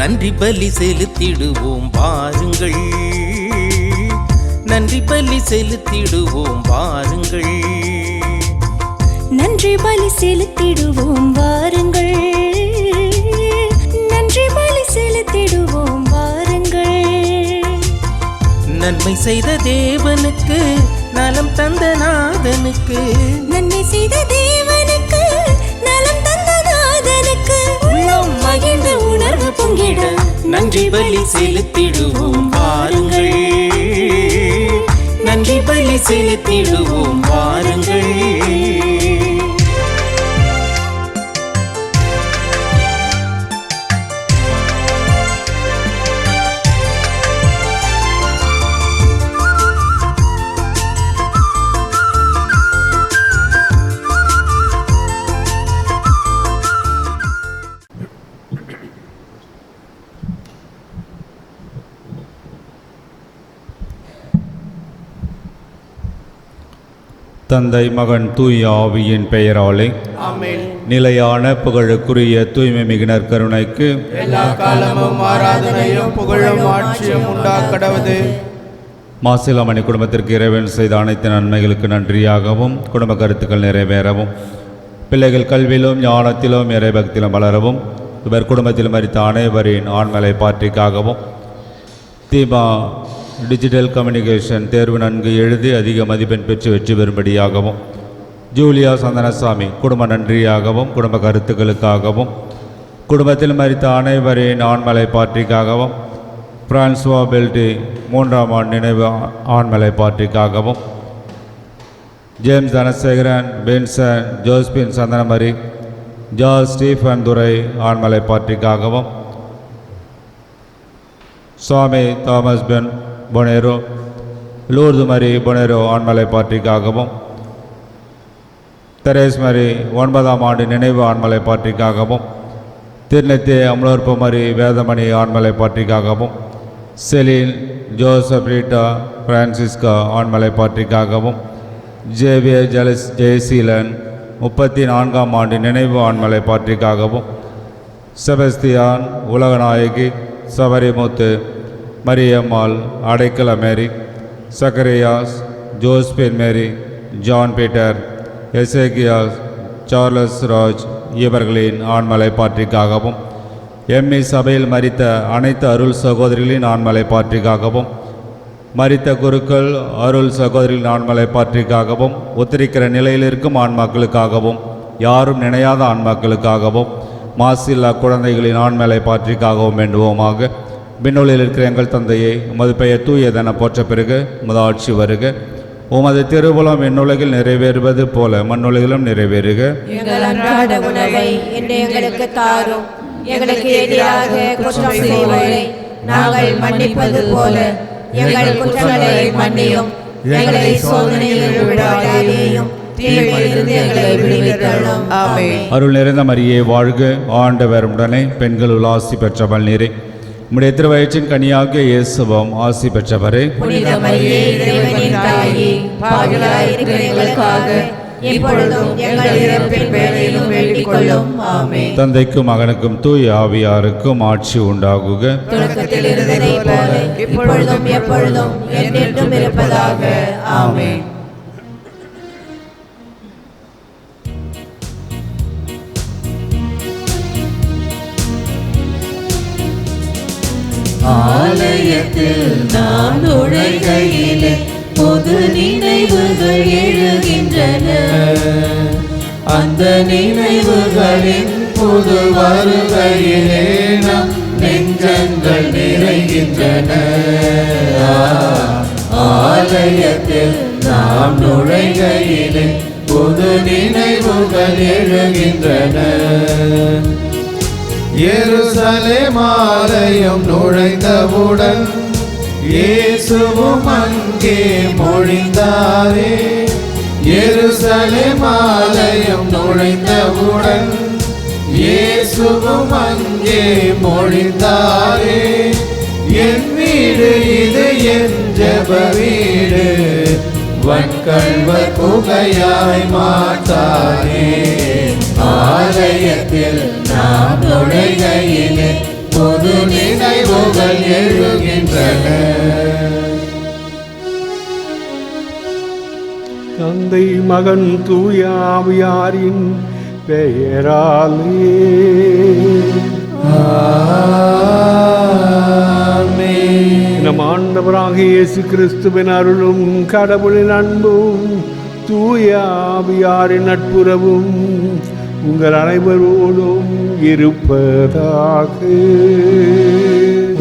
நன்றி பலி செலுத்திடுவோம் வாருங்கள், நன்றி பலி செலுத்திடுவோம் வாருங்கள், நன்றி பலி செலுத்திடுவோம் வாருங்கள், நன்றி பலி செலுத்திடுவோம் வாருங்கள். நன்மை செய்த தேவனுக்கு, நலம் தந்த நாதனுக்கு, நன்மை செய்த தேவனுக்கு, நலம் தந்த நாதனுக்கு, உள்ளம் மகிழ்ந்த உணர்வு பொங்கிட நன்றி பலி செலுத்திடுவோம் வாருங்கள், நன்றி பலி செலுத்திடுவோம் வாருங்கள். தந்தை மகன் தூய ஆவியின் பெயராலே ஆமென். நிலையான புகழுக்குரிய தூய்மை மிகுனர் கருணைக்கு எல்லா காலமும் ஆராதனையும் புகழும் ஆட்சியும் உண்டாக்கடவது. மாசிலாமணி குடும்பத்திற்கு இறைவன் செய்த அனைத்து நன்மைகளுக்கு நன்றியாகவும், குடும்ப கருத்துக்கள் நிறைவேறவும், பிள்ளைகள் கல்வியிலும் ஞானத்திலும் இறைபக்தியிலும் வளரவும், இவர் குடும்பத்தில் மரித்த அனைவரின் ஆண்மலை பாற்றிக்காகவும், தீபா டிஜிட்டல் கம்யூனிகேஷன் தேர்வு நன்கு எழுதி அதிக மதிப்பெண் பெற்று வெற்றி பெறும்படியாகவும், ஜூலியா சந்தனசாமி குடும்ப நன்றியாகவும், குடும்ப கருத்துக்களுக்காகவும், குடும்பத்தில் மரித்த அனைவரின் ஆண்மலை பாற்றிக்காகவும், பிரான்சுவா பெல்டி 3ஆம் ஆண்டு நினைவு ஆண்மலை பாற்றிக்காகவும், James Dhanasekaran, Benson, Josephine Santhanamary, George Stephen Durai ஆண்மலை பாற்றிக்காகவும், சுவாமி தாமஸ் பென் பொனேரோ, லூர்து மரி பொனேரோ ஆண்மலை பாற்றிக்காகவும், தெரேஸ் மரி 9ஆம் ஆண்டு நினைவு ஆண்மலை பாற்றிக்காகவும், திருநெத்தி அமலோற்ப மரி வேதமணி ஆண்மலை பாற்றிக்காகவும், செலின் ஜோசப் ரீட்டா பிரான்சிஸ்கா ஆண்மலை பாற்றிக்காகவும், ஜேவியர் ஜெயசீலன் 34ஆம் ஆண்டு நினைவு ஆண்மலை பாற்றிக்காகவும், Sebastian Ulaganayaki Sabarimuthu Mariyammal Adaikala Mary, Zacharias Josephine Mary, John Peter, Ezekias, Charles Raj இவர்களின் ஆண்மலை பாற்றிக்காகவும், எம்மி சபையில் மரித்த அனைத்து அருள் சகோதரிகளின் ஆண்மலை பாற்றிக்காகவும், மரித்த குருக்கள் அருள் சகோதரிகளின் ஆண்மலை பாற்றிக்காகவும், உத்தரிக்கிற நிலையில் இருக்கும் ஆன்மாக்களுக்காகவும், யாரும் நினையாத ஆன்மாக்களுக்காகவும், மாசில்லா குழந்தைகளின் ஆண்மலை பாற்றிக்காகவும் வேண்டுவோமாக. விண்ணுலகில் இருக்கிற எங்கள் தந்தையை, உமது பெயர் தூயதென போற்ற பிறகு உமது ஆட்சி வருக. உமது திருவுளம் விண்ணுலகில் நிறைவேறுவது போல மண்ணுலகிலும் நிறைவேறுக. எங்கள் அன்றாட உணவை இன்று எங்களுக்கு தாரும். எங்களுக்கு எதிராக குற்றம் செய்வோரை நாங்கள் மன்னிப்பது போல எங்கள் குற்றங்களை மன்னியும். எங்களை சோதனையில் விடாதேயும், தீமையிலிருந்து எங்களை விடுவித்தருளும். ஆமென். அருள் நிறைந்த மரியே வாழ்க, ஆண்டவர் உடனே பெண்களுள் ஆசி பெற்றவள் நீரே. உம்முடைய திருவயிற்றின் கனியாகிய இயேசுவும் ஆசி பெற்றவரே. புனித மரியே, இறைவனின் தாயே, பாவிகளாய் இருக்கிற எங்களுக்காக இப்பொழுதும் எங்கள் இறப்பின் வேளையிலும் வேண்டிக் கொள்ளும். ஆமென். தந்தைக்கும் மகனுக்கும் தூய ஆவியாருக்கும் ஆட்சி உண்டாகுக. தொடக்கத்தில் இருந்ததைப் போல இப்பொழுதும் எப்பொழுதும் என்றென்றும் இருப்பதாக. ஆமென். ஆலயத்தில் நாம் நுழைகையிலே பொது நினைவுகள் எழுகின்றன. அந்த நினைவுகளின் புது வருகையிலே நம் நெஞ்சங்கள் நிறைகின்றன. ஆலயத்தில் நாம் நுழைகையிலே புது நினைவுகள் எழுகின்றன. எருசலேம் ஆலயம் நுழைந்தவுடன் இயேசுவும் அங்கே மொழிந்தாரே. எருசலேம் ஆலயம் நுழைந்தவுடன் இயேசுவும் அங்கே மொழிந்தாரே. என் வீடு இது என் ஜெப வீடு, வன்கள்வர் குகையாய் மாட்டாரே. ஆலயத்தில் நாம் நுழைகையிலே புது நினைவுகள் எழுகின்றன. தந்தை மகன் தூய ஆவியாரின் பெயராலே நம் ஆண்டவராக இயேசு கிறிஸ்துவின் அருளும் கடவுளின் அன்பும் தூய ஆவியாரின் நட்புறவும் உங்கள் அனைவரோடும் இருப்பதாக.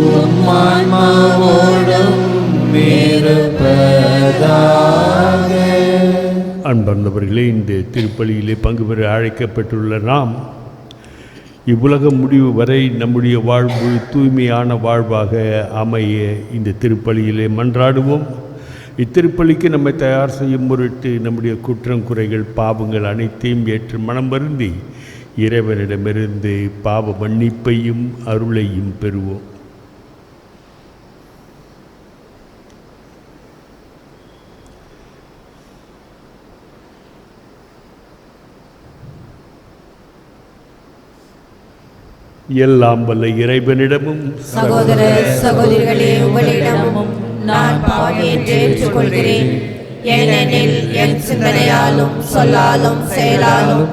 உம்மான்மாவோடும் இருப்பதாக. அன்பர்ந்தவர்களே, இந்த திருப்பலியிலே பங்கு பெற அழைக்கப்பட்டுள்ள நாம் இவ்வுலகம் முடிவு வரை நம்முடைய வாழ்வு தூய்மையான வாழ்வாக அமைய இந்த திருப்பலியிலே மன்றாடுவோம். இத்திருப்பலிக்கு நம்மை தயார் செய்யும் பொருட்டு நம்முடைய குற்றம் குறைகள் பாவங்கள் அனைத்தையும் ஏற்று மனம் வருந்தி இறைவனிடமிருந்து பாவ மன்னிப்பையும் அருளையும் பெறுவோம். எல்லாம் வல்ல இறைவனிடமும் சகோதர சகோதரிகளே, உங்களிடமும் நான் பாவி என்று ஏற்றுக்கொள்கிறேன். ஏனெனில் என் சிந்தனையாலும் சொல்லாலும் செயலாலும்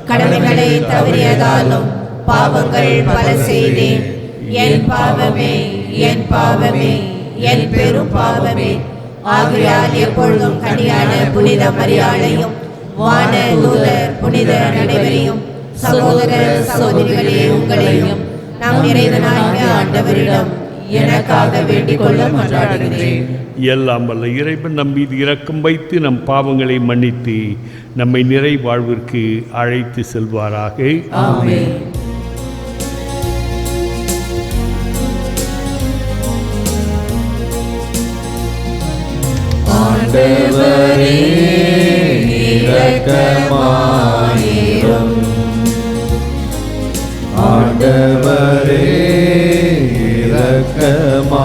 கடமைகளை தவறியதாலும் பாவங்கள் பல செய்தேன். என் பாவமே, என் பாவமே, என் பெரும் பாவமே. ஆகையால் எப்பொழுதும் கனியான புனித மரியாதையும் வான தூதர் புனித அனைவரையும் சகோதர சகோதரிகளே, உங்களையும் நம் இறைவனாகிய ஆண்டவரிடம் எனக்காக வேண்டிக் கொள்ள மன்றாடுகிறேன். எல்லாம் வல்ல இறைவன் நம் மீது இரக்கம் வைத்து நம் பாவங்களை மன்னித்து நம்மை நிறை வாழ்விற்கு அழைத்து செல்வாராக. ஆமென். ஆண்டவரே இரக்கமாயிரும். ஆண்டவரே இரக்கமாயிரும்.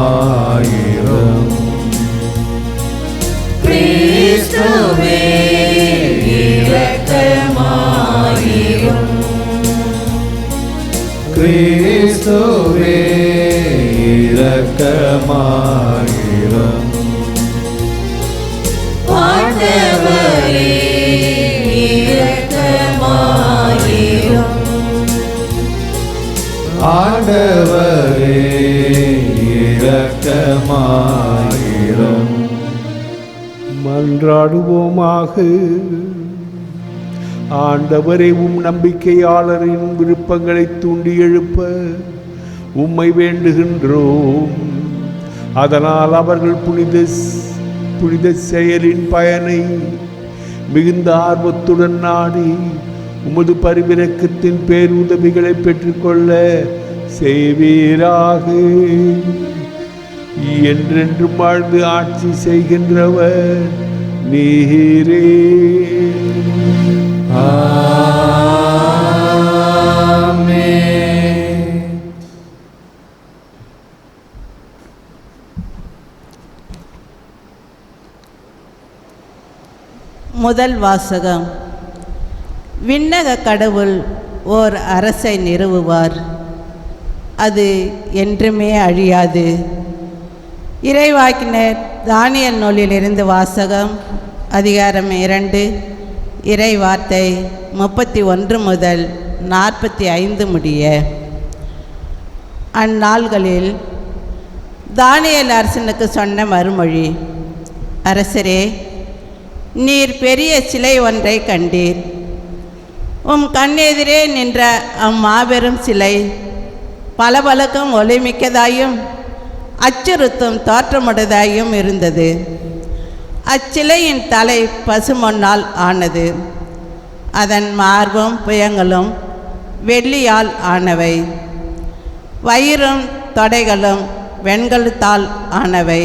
கிறிஸ்துவே இரக்கமாயிரும். கிறிஸ்துவே இரக்கமாயிரும். ஆண்டவரே இரக்கமாயிரும். ஆண்டவரே இரக்கமாயிரும். மன்றாடுவோமாக. ஆண்டவரே, உம் நம்பிக்கையாளரின் விருப்பங்களை தூண்டி எழுப்ப உம்மை வேண்டுகின்றோம். அதனால் அவர்கள் புனித செயலின் பயனை மிகுந்த ஆர்வத்துடன் நாடி உமது பரிவிரக்கத்தின் பேருதவிகளை பெற்றுக்கொள்ள செய்வீராக. என்றென்றும் வாழ்ந்து ஆட்சி செய்கின்றவர் நீரே. ஆமென். முதல் வாசகம். விண்ணக கடவுள் ஓர் அரசை நிறுவுவார், அது என்றுமே அழியாது. இறைவாக்கினர் தானியல் நூலிலிருந்து வாசகம். அதிகாரம் 2, இறை வார்த்தை 31 முதல் 45 முடிய. அந்நாள்களில் தானியேல் அரசனுக்கு சொன்ன மறுமொழி: அரசரே, நீர் பெரிய சிலை ஒன்றை கண்டீர். உம் கண்ணெதிரே நின்ற அம்மாபெரும் சிலை பளபளக்கும் ஒளிமிக்கதாயும் அச்சுறுத்தும் தோற்றமுடையதாயும் இருந்தது. அச்சிலையின் தலை பசுமொன்னால் ஆனது. அதன் மார்பும் புயங்களும் வெள்ளியால் ஆனவை. வயிறும் தொடைகளும் வெண்கலத்தால் ஆனவை.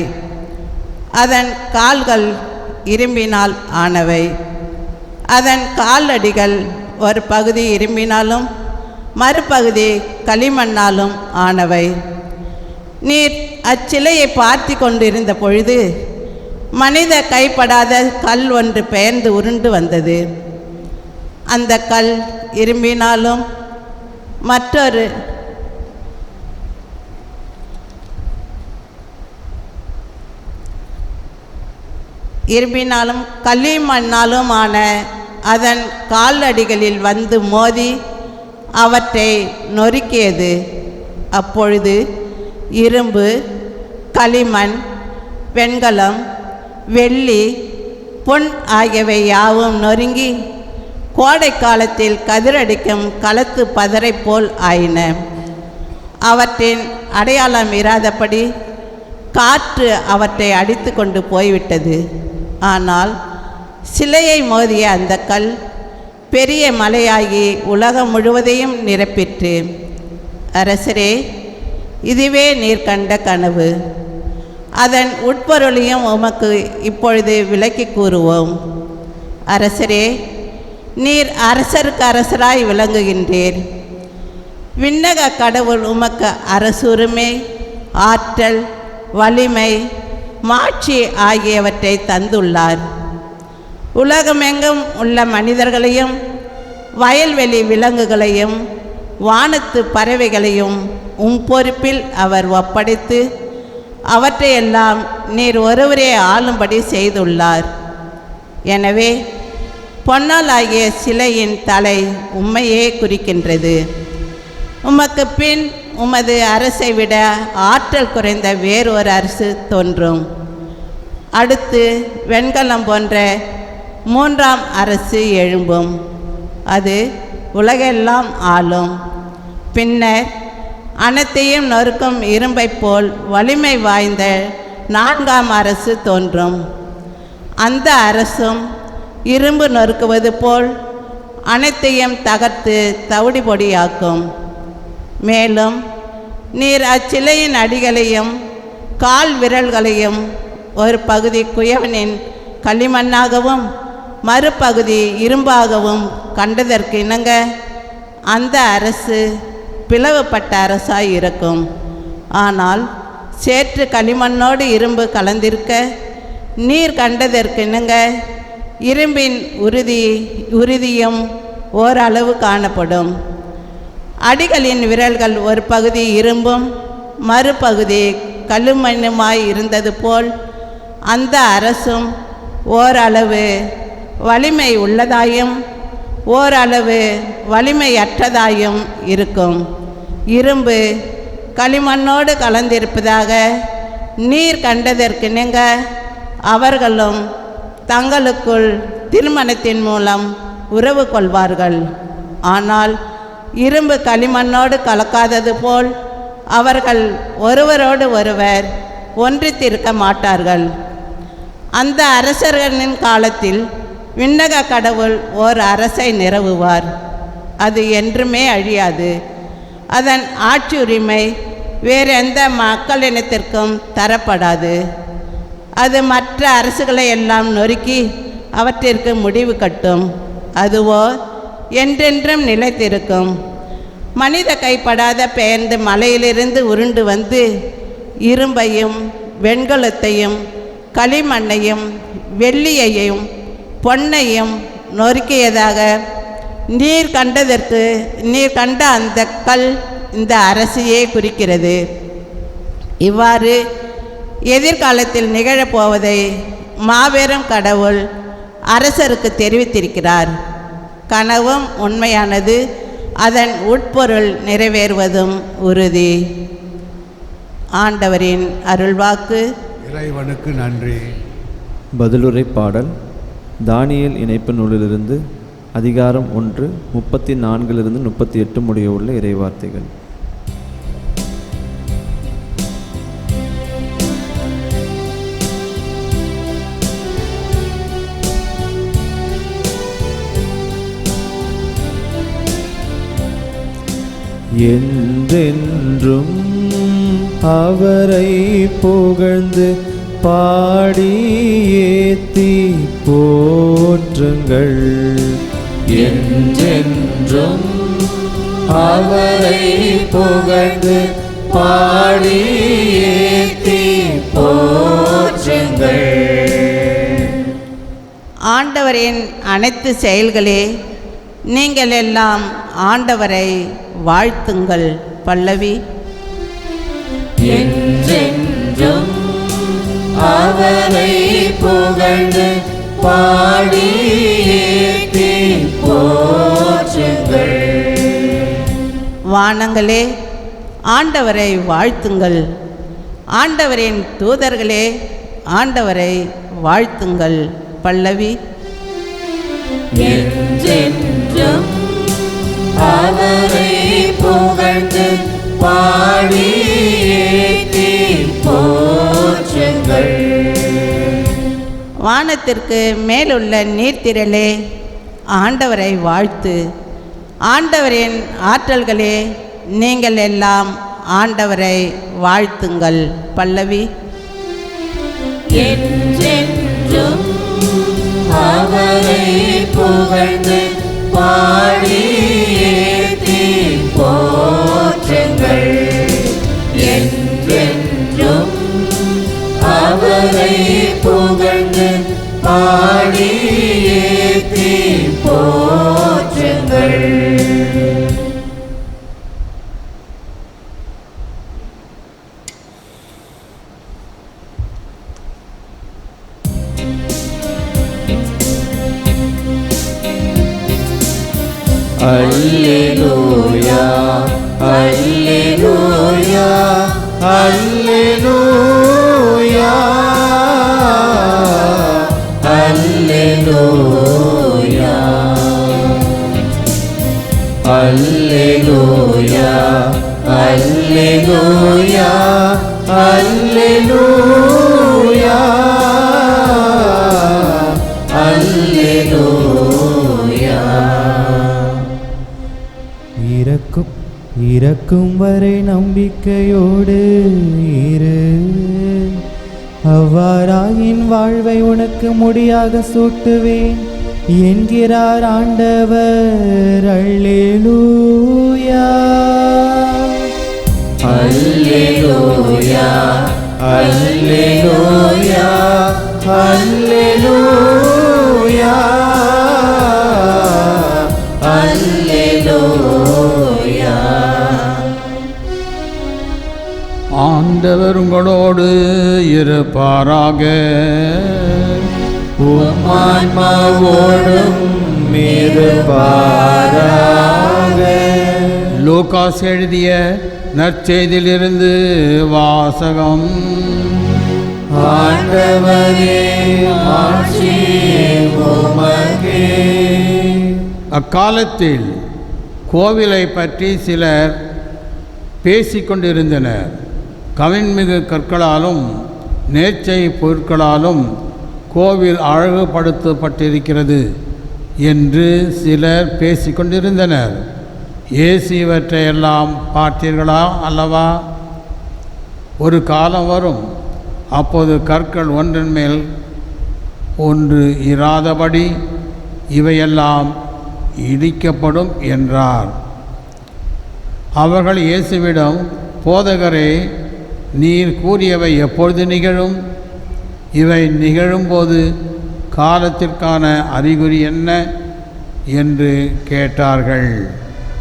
அதன் கால்கள் இரும்பினால் ஆனவை. அதன் காலடிகள் ஒரு பகுதி இரும்பினாலும் மறுபகுதி களிமண்ணாலும் ஆனவை. நீர் அச்சிலையை பார்த்து கொண்டிருந்த பொழுது மனித கைப்படாத கல் ஒன்று பெயர்ந்து உருண்டு வந்தது. அந்த கல் இரும்பினாலும் இரும்பினாலும் களிமண்ணாலும் ஆன அதன் காலடிகளில் வந்து மோதி அவற்றை நொறுக்கியது. அப்பொழுது இரும்பு, களிமண், வெண்கலம், வெள்ளி, பொன் ஆகியவை யாவும் நொறுங்கி கோடை காலத்தில் கதிரடிக்கும் களத்து பதரை போல் ஆயின. அவற்றின் அடையாளம் இராதபடி காற்று அவற்றை அடித்து கொண்டு போய்விட்டது. ஆனால் சிலையை மோதிய அந்த கல் பெரிய மலையாகி உலகம் முழுவதையும் நிரப்பிற்று. அரசரே, இதுவே நீர் கண்ட கனவு. அதன் உட்பொருளையும் உமக்கு இப்பொழுது விளக்கி கூறுவோம். அரசரே, நீர் அரசருக்கு அரசராய் விளங்குகின்றீர். விண்ணக கடவுள் உமக்கு அரசுரிமை, ஆற்றல், வலிமை, மாட்சி ஆகியவற்றை தந்துள்ளார். உலகமெங்கும் உள்ள மனிதர்களையும் வயல்வெளி விலங்குகளையும் வானத்து பறவைகளையும் பொறுப்பில் அவர் ஒப்படைத்து அவற்றையெல்லாம் நீர் ஒருவரே ஆளும்படி செய்துள்ளார். எனவே பொன்னால் ஆகிய சிலையின் தலை உம்மையே குறிக்கின்றது. உமக்கு பின் உமது அரசை விட ஆற்றல் குறைந்த வேறொரு அரசு தோன்றும். அடுத்து வெண்கலம் போன்ற மூன்றாம் அரசு எழும்பும். அது உலகெல்லாம் ஆளும். பின்னர் அனைத்தையும் நொறுக்கும் இரும்பை போல் வலிமை வாய்ந்த நான்காம் அரசு தோன்றும். அந்த அரசும் இரும்பு நொறுக்குவது போல் அனைத்தையும் தகர்த்து தவிடு பொடியாக்கும். மேலும் நீர் அச்சிலையின் அடிகளையும் கால் விரல்களையும் ஒரு பகுதி குயவனின் களிமண்ணாகவும் மறுபகுதி இரும்பாகவும் கண்டதற்கு இணங்க அந்த அரசு பிளவுபட்ட அரசாய் இருக்கும். ஆனால் சேற்று களிமண்ணோடு இரும்பு கலந்திருக்க நீர் கண்டதற்கு இணங்க இரும்பின் உறுதியும் ஓரளவு காணப்படும். அடிகளின் விரல்கள் ஒரு பகுதி இரும்பும் மறுபகுதி களிமண்ணுமாய் இருந்தது போல் அந்த அரசும் ஓரளவு வலிமை உள்ளதாயும் ஓரளவு வலிமையற்றதாயும் இருக்கும். இரும்பு களிமண்ணோடு கலந்திருப்பதாக நீர் கண்டதற்கிணங்க அவர்களும் தங்களுக்குள் திருமணத்தின் மூலம் உறவு கொள்வார்கள். ஆனால் இரும்பு களிமண்ணோடு கலக்காதது போல் அவர்கள் ஒருவரோடு ஒருவர் ஒன்றித்திருக்க மாட்டார்கள். அந்த அரசர்களின் காலத்தில் விண்ணக கடவுள் ஓர் அரசை நிறுவுவார். அது என்றுமே அழியாது. அதன் ஆட்சி உரிமை வேறு எந்த மக்களினத்திற்கும் தரப்படாது. அது மற்ற அரசுகளை எல்லாம் நொறுக்கி அவற்றிற்கு முடிவு கட்டும். அதுவோ என்றென்றும் நிலைத்திருக்கும். மனித கைப்படாத பெயர்ந்து மலையிலிருந்து உருண்டு வந்து இரும்பையும் வெண்கலத்தையும் களிமண்ணையும் வெள்ளியையும் பொன்னையும் நொறுக்கியதாக நீர் கண்ட அந்த கல் இந்த அரசையே குறிக்கிறது. இவ்வாறு எதிர்காலத்தில் நிகழப்போவதை மாபெரும் கடவுள் அரசருக்கு தெரிவித்திருக்கிறார். கனவும் உண்மையானது, அதன் உட்பொருள் நிறைவேறுவதும் உறுதி. ஆண்டவரின் அருள்வாக்கு. இறைவனுக்கு நன்றி. பதிலுரை பாடல் தானியேல் இணைப்பு நூலிலிருந்து அதிகாரம் 1 34 38 முடிய உள்ள இறைவார்த்தைகள். என்றென்றும் அவரை புகழ்ந்து பாடி ஏத்தி போற்றுங்கள். என்றென்றும் அவரை புகழ்ந்து பாடி ஏத்தி போற்றுங்கள். ஆண்டவரின் அனைத்து செயல்களே, நீங்கள் எல்லாம் ஆண்டவரை வாழ்த்துங்கள். பல்லவி. என்றென்றும் அவரை புகழ்ந்து புகழ்ந்து பாடி ஏத்தி போற்றுங்கள். வானங்களே ஆண்டவரை வாழ்த்துங்கள், ஆண்டவரின் தூதர்களே ஆண்டவரை வாழ்த்துங்கள். பல்லவி. என்றென்றும் அவரை புகழ்ந்து பாடி ஏத்தி போற்றுங்கள். வானத்திற்கு மேலுள்ள நீர்த்திரளே ஆண்டவரை வாழ்த்து, ஆண்டவரின் ஆற்றல்களே நீங்கள் எல்லாம் ஆண்டவரை வாழ்த்துங்கள். பல்லவி. என்றென்றும் அவரை புகழ்ந்து பாடி ஏத்தி போற்றுங்கள். என்றென்றும் அவரை புகழ்ந்து பாடி ஏத்தி போற்றுங்கள். அல்லேலூயா அல்லேலூயா அல்லேலூயா அல்லேலூயா அல்லேலூயா அல்லேலூயா அல்லேலூயா அல்லேலூயா. இறக்கும் வரை நம்பிக்கையோடு இரு, அவ்வாறாயின் வாழ்வை உனக்கு முடியாக சூட்டுவேன் என்கிறார் ஆண்டவர். அல்லேலூயா அல்லேலூயா அல்லேலூயா அல்லேலூயா அல்லேலூயா. ஆண்டவர் உங்களோடு இருப்பாராக. ஆன்மாவோடும் இருப்பாராக. லூகாஸ் எழுதிய நற்செய்தியிலிருந்து வாசகம். ஆண்டவரே ஆட்சி உமக்கே. அக்காலத்தில் கோவிலை பற்றி சிலர் பேசிக்கொண்டிருந்தனர். கவின்மிகு கற்களாலும் நேர்ச்சை பொருட்களாலும் கோவில் அழகுபடுத்தப்பட்டிருக்கிறது என்று சிலர் பேசிக்கொண்டிருந்தனர். இயேசு இவற்றையெல்லாம் பார்த்தீர்களா அல்லவா? ஒரு காலம் வரும், அப்போது கற்கள் ஒன்றன் மேல் ஒன்று இராதபடி இவையெல்லாம் இடிக்கப்படும் என்றார். அவர்கள் இயேசுவிடம், போதகரே, நீர் கூறியவை எப்பொழுது நிகழும்? இவை நிகழும்போது காலத்திற்கான அறிகுறி என்ன என்று கேட்டார்கள்.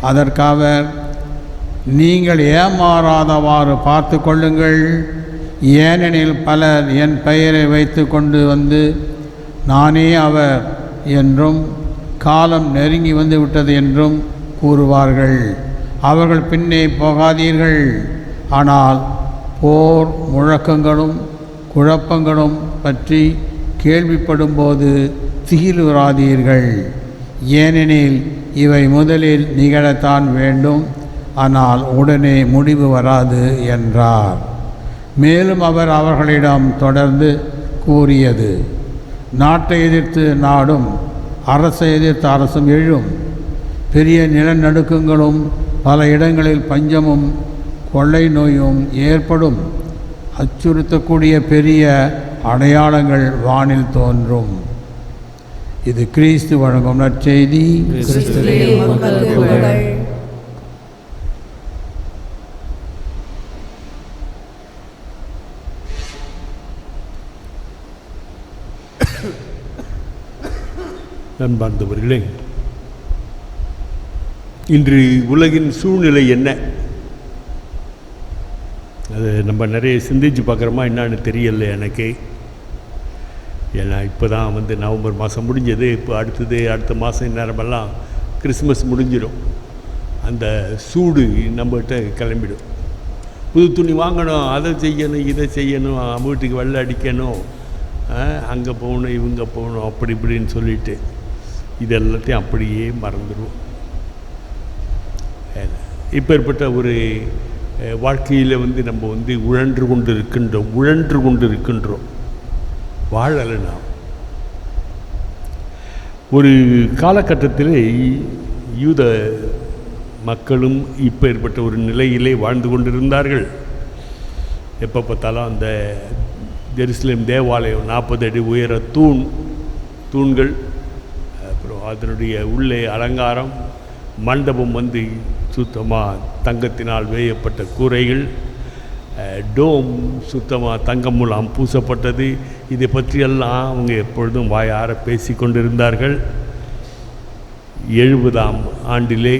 அதற்கவர், நீங்கள் ஏமாறாதவாறு பார்த்து கொள்ளுங்கள். ஏனெனில் பலர் என் பெயரை வைத்து கொண்டு வந்து நானே அவர் என்றும் காலம் நெருங்கி வந்து விட்டது என்றும் கூறுவார்கள். அவர்கள் பின்னே போகாதீர்கள். ஆனால் போர் முழக்கங்களும் குழப்பங்களும் பற்றி கேள்விப்படும்போது திகிலுறாதீர்கள். ஏனெனில் இவை முதலில் நிகழத்தான் வேண்டும், ஆனால் உடனே முடிவு வராது என்றார். மேலும் அவர் அவர்களிடம் தொடர்ந்து கூறியது, நாட்டை எதிர்த்து நாடும் அரசை எதிர்த்து அரசும் எழும். பெரிய நிலநடுக்கங்களும் பல இடங்களில் பஞ்சமும் கொள்ளை நோயும் ஏற்படும். அச்சுறுத்தக்கூடிய பெரிய அடையாளங்கள் வானில் தோன்றும். இது கிறிஸ்து வழங்கும் நற்செய்தி. அன்பார்ந்தவர்களே, இன்று உலகின் சூழ்நிலை என்ன? அது நம்ம நிறைய சிந்திச்சு பார்க்குறோமா என்னன்னு தெரியல எனக்கு. ஏன்னா இப்போ தான் வந்து நவம்பர் மாதம் முடிஞ்சது. இப்போ அடுத்த மாதம் நேரமெல்லாம் கிறிஸ்மஸ் முடிஞ்சிடும். அந்த சூடு நம்மகிட்ட கிளம்பிடும். புது துணி வாங்கணும், அதை செய்யணும், இதை செய்யணும், வீட்டுக்கு வெள்ளை அடிக்கணும், அங்கே போகணும், இவங்க போகணும், அப்படி இப்படின்னு சொல்லிட்டு இது எல்லாத்தையும் அப்படியே மறந்துடுவோம். இப்பேற்பட்ட ஒரு வாழ்க்கையில் வந்து நம்ம வந்து உழன்று கொண்டு இருக்கின்றோம். வாழலை நாம். ஒரு காலகட்டத்தில் யூத மக்களும் இப்பேற்பட்ட ஒரு நிலையிலே வாழ்ந்து கொண்டிருந்தார்கள். எப்போ பார்த்தாலும் அந்த ஜெருசலேம் தேவாலயம் 40 அடி உயர தூண்கள், அப்புறம் அதனுடைய உள்ளே அலங்காரம், மண்டபம் வந்து சுத்தமாக தங்கத்தினால் வேயப்பட்ட கூரைகள், டோம் சுத்தமாக தங்கமுலாம் பூசப்பட்டது. இதை பற்றியெல்லாம் அவங்க எப்பொழுதும் வாயார பேசி கொண்டிருந்தார்கள். 70ஆம் ஆண்டிலே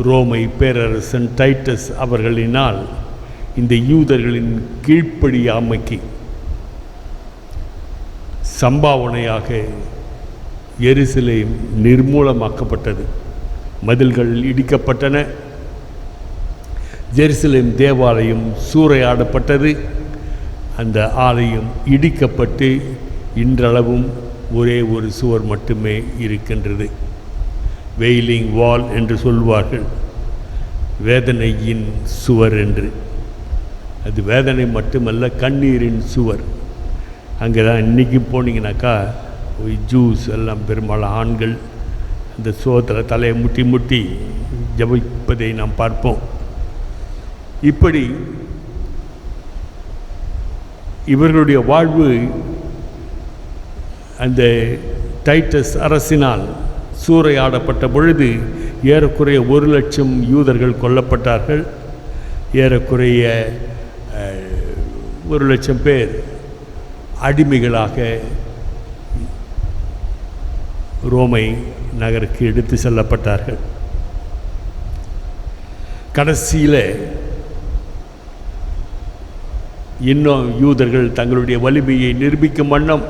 ரோமை பேரரசன் டைட்டஸ் அவர்களினால் இந்த யூதர்களின் கீழ்ப்படியாமைக்கு சம்பாவனையாக எருசலேம் நிர்மூலமாக்கப்பட்டது. மதில்கள் இடிக்கப்பட்டன. ஜெருசலேம் தேவாலயம் சூறையாடப்பட்டது. அந்த ஆலயம் இடிக்கப்பட்டு இன்றளவும் ஒரே ஒரு சுவர் மட்டுமே இருக்கின்றது. வெயிலிங் வால் என்று சொல்வார்கள், வேதனையின் சுவர் என்று. அது வேதனை மட்டுமல்ல, கண்ணீரின் சுவர். அங்கே தான் இன்றைக்கும் போனீங்கன்னாக்கா ஜூஸ் எல்லாம் பெரும்பாலும் ஆண்கள் அந்த சுவத்தில் தலையை முட்டி ஜபிப்பதை நாம் பார்ப்போம். இப்படி இவர்களுடைய வாழ்வு அந்த டைட்டஸ் அரசினால் சூறையாடப்பட்ட பொழுது ஏறக்குறைய 1,00,000 யூதர்கள் கொல்லப்பட்டார்கள். ஏறக்குறைய 1,00,000 பேர் அடிமைகளாக ரோமை நகருக்கு எடுத்து செல்லப்பட்டார்கள். கடைசியில் இன்னும் யூதர்கள் தங்களுடைய வலிமையை நிரூபிக்கும் வண்ணம்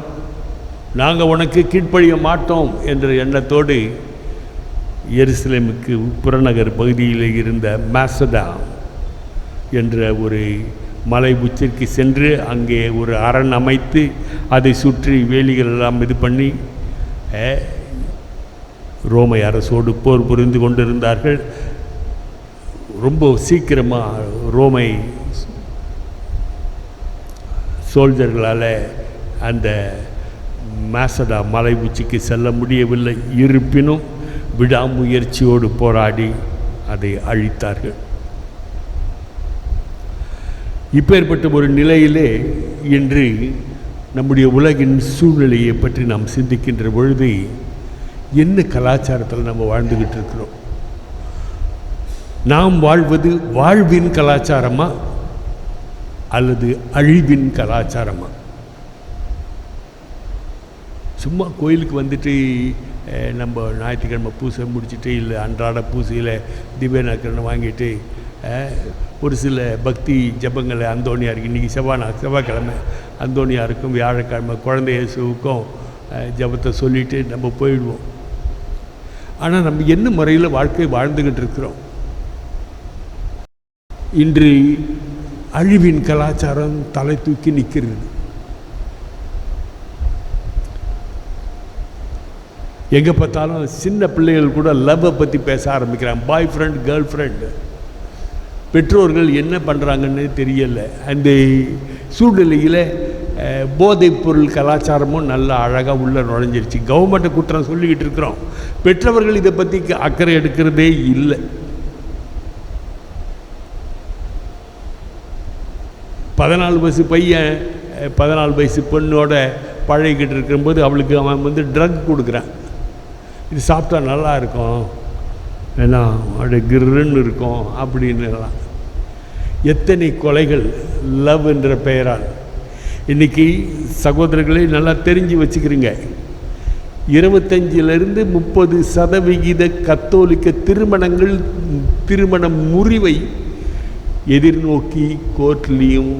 நாங்கள் உனக்கு கீழ்ப்படிய மாட்டோம் என்ற எண்ணத்தோடு எருசலேமுக்கு புறநகர் பகுதியில் இருந்த மாசடா என்ற ஒரு மலை உச்சிற்கு சென்று அங்கே ஒரு அரண் அமைத்து அதை சுற்றி வேலிகள் எல்லாம் இது பண்ணி ரோமை அரசோடு போர் புரிந்து கொண்டிருந்தார்கள். ரொம்ப சீக்கிரமாக ரோமை சோல்ஜர்களால் அந்த மாசடா மலை உச்சிக்கு செல்ல முடியவில்லை. இருப்பினும் விடாமுயற்சியோடு போராடி அதை அழித்தார்கள். இப்பேற்பட்ட ஒரு நிலையிலே இன்று நம்முடைய உலகின் சூழ்நிலையை பற்றி நாம் சிந்திக்கின்ற பொழுது என்ன கலாச்சாரத்தில் நம்ம வாழ்ந்துக்கிட்டு இருக்கிறோம்? நாம் வாழ்வது வாழ்வின் கலாச்சாரமா அல்லது அழிவின் கலாச்சாரமா? சும்மா கோயிலுக்கு வந்துட்டு நம்ம ஞாயிற்றுக்கிழமை பூசை முடிச்சுட்டு இல்லை அன்றாட பூசையில் திவ்யநக்கரனை வாங்கிட்டு ஒரு சில பக்தி ஜபங்களை அந்தோணியாருக்கு, இன்றைக்கி செவ்வாய்க்கிழமை அந்தோணியாருக்கும் வியாழக்கிழமை குழந்தை இயேசுவுக்கும் ஜபத்தை சொல்லிவிட்டு நம்ம போயிடுவோம். ஆனால் நம்ம என்ன முறையில் வாழ்க்கை வாழ்ந்துக்கிட்டு இருக்கிறோம்? இன்று அழிவின் கலாச்சாரம் தலை தூக்கி நிற்கிறது. எங்கே பார்த்தாலும் சின்ன பிள்ளைகள் கூட லவ்வை பற்றி பேச ஆரம்பிக்கிறாங்க. பாய் ஃப்ரெண்ட், கேர்ள் ஃப்ரெண்டு. பெற்றோர்கள் என்ன பண்ணுறாங்கன்னு தெரியலை. அந்த சூழ்நிலையில் போதைப் பொருள் கலாச்சாரமும் நல்லா அழகாக உள்ள நுழைஞ்சிருச்சு. கவர்மெண்ட்டை குற்றம் சொல்லிக்கிட்டு இருக்கிறோம். பெற்றவர்கள் இதை பற்றி அக்கறை எடுக்கிறதே இல்லை. 14 வயசு பையன் 14 வயசு பெண்ணோட பழகிக்கிட்டு இருக்கும்போது அவளுக்கு அவன் வந்து ட்ரக் கொடுக்குறான். இது சாப்பிட்டா நல்லா இருக்கும், ஏன்னா அப்படியே கிருன்னு இருக்கும் அப்படின்னுலாம். எத்தனை கொலைகள் லவ் என்ற பெயரால். இன்றைக்கி சகோதரர்களை நல்லா தெரிஞ்சு வச்சுக்கிறீங்க. 25-30% கத்தோலிக்க திருமணங்கள் திருமண முறிவை எதிர்நோக்கி கோர்ட்லேயும்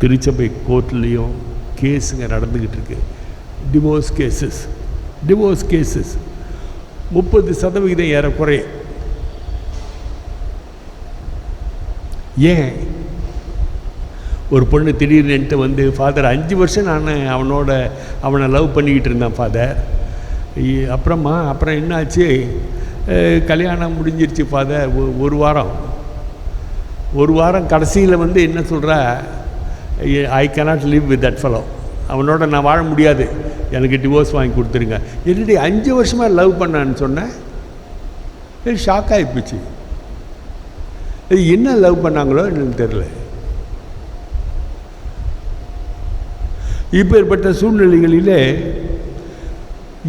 திருச்சபை கோர்ட்லேயும் கேஸுங்க நடந்துக்கிட்டு இருக்கு. டிவோர்ஸ் கேஸஸ் 30% ஏறக்குறைய. ஏன்? ஒரு பொண்ணு திடீர்னு என்கிட்ட வந்து, ஃபாதர் 5 வருஷம் நான் அவனை லவ் பண்ணிக்கிட்டு இருந்தேன் ஃபாதர். அப்புறம் என்னாச்சு, கல்யாணம் முடிஞ்சிருச்சு ஃபாதர். ஒரு வாரம் கடைசியில் வந்து என்ன சொல்கிறா, I cannot live with that fellow, அவனோட நான் வாழ முடியாது, எனக்கு டிவோர்ஸ் வாங்கி கொடுத்துருங்க. என்னடி 5 வருஷமாக லவ் பண்ணான்னு சொன்னேன். ஷாக் ஆகிப்போச்சு. என்ன லவ் பண்ணாங்களோ எனக்கு தெரியல. இப்பேற்பட்ட சூழ்நிலைகளிலே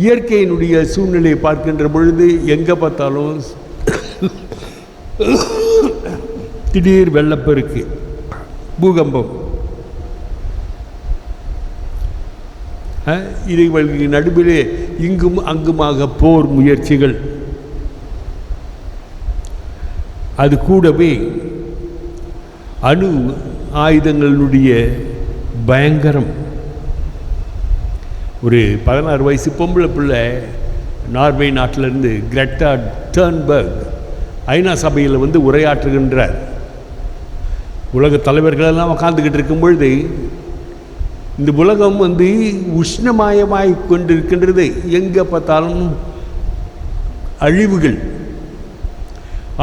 இயற்கையினுடைய சூழ்நிலையை பார்க்கின்ற பொழுது எங்கே பார்த்தாலும் திடீர் வெள்ளப்பெருக்கு, பூகம்பம், இதுகளுக்கு நடுவிலே இங்கும் அங்குமாக போர் முயற்சிகள், அது கூடவே அணு ஆயுதங்களுடைய பயங்கரம். ஒரு 16 வயசு பொம்பளை பிள்ளை நார்வே நாட்டிலேருந்து கிரெட்டா டர்ன்பர்க் ஐநா சபையில் வந்து உரையாற்றுகின்றார். உலக தலைவர்களெல்லாம் உட்காந்துக்கிட்டு இருக்கும் பொழுது இந்த உலகம் வந்து உஷ்ணமயமாய் கொண்டிருக்கின்றது, எங்கே பார்த்தாலும் அழிவுகள்.